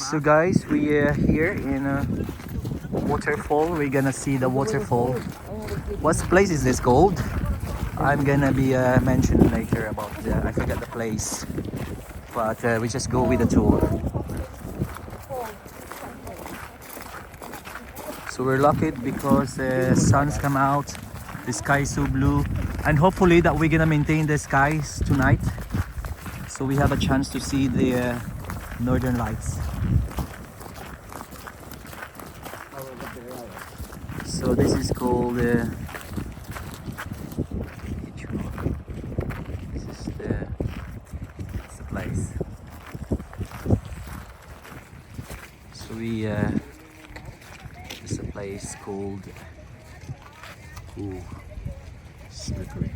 So guys, we are here in a waterfall. We're gonna see the waterfall. What place is this called? I'm gonna be mentioning later about I forget the place, but we just go with the tour. So we're lucky because the sun's come out, the sky is so blue, and hopefully that we're gonna maintain the skies tonight, so we have a chance to see the northern lights. So this is called this is the place. So we it's a place called slippery.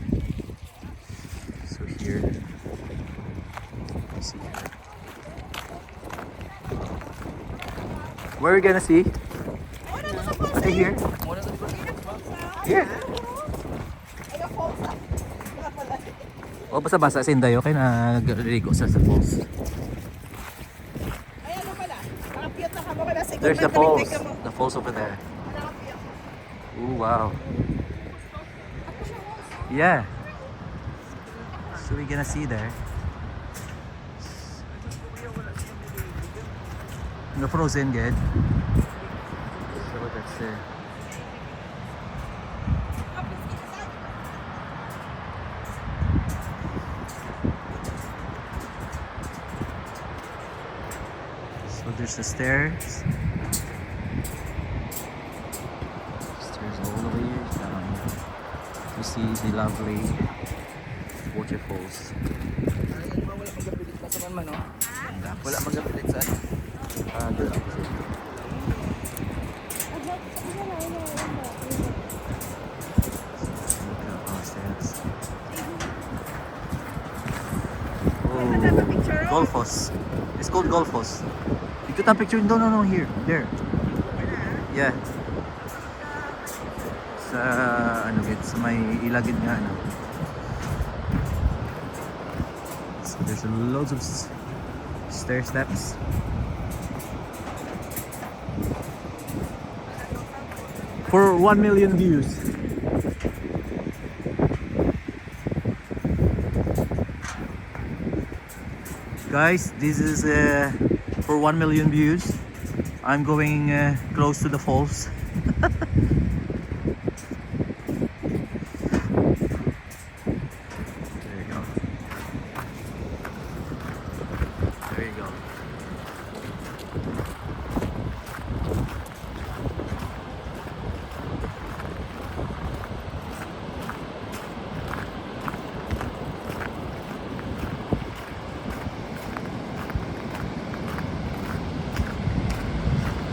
So here you see here. Where are we gonna see? Right here. Here. O basta-basta sa Inday, okay na nagrigo sa falls. There's the falls. The falls over there. Oh wow. Yeah. So we're gonna see there. The frozen good. So that's it. So there's the stairs. Stairs all the way down to see the lovely waterfalls. Wala magapilit sa Gullfoss. It's called Gullfoss. You took a picture? No, here. There. Yeah. Sa ano sa may ilagid nga ano. So there's loads of stair steps. For 1 million views. Guys, this is for 1 million views. I'm going close to the falls. There you go. There you go.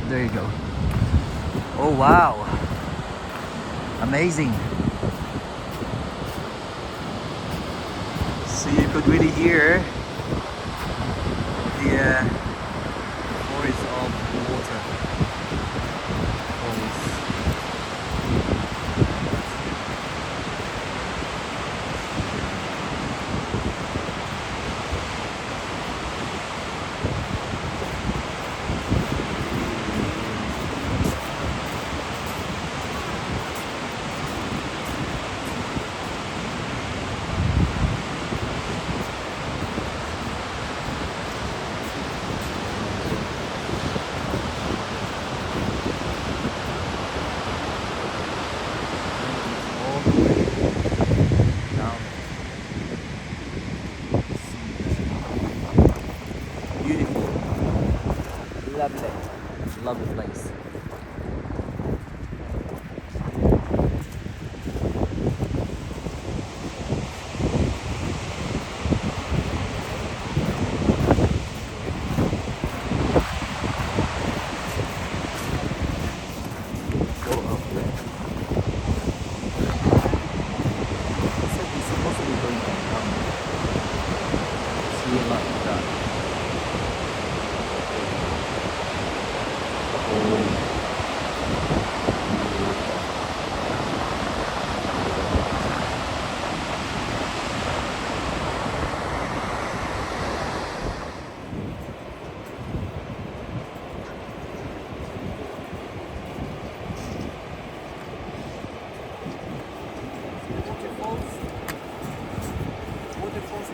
There you go. Oh wow, amazing. So you could really hear the noise of the water.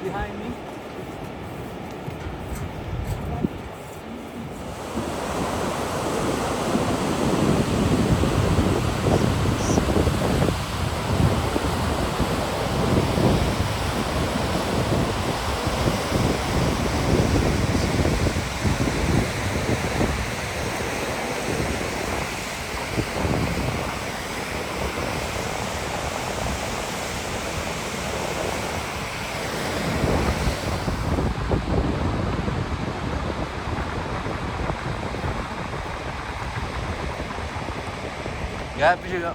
behind me. Yeah, we should go.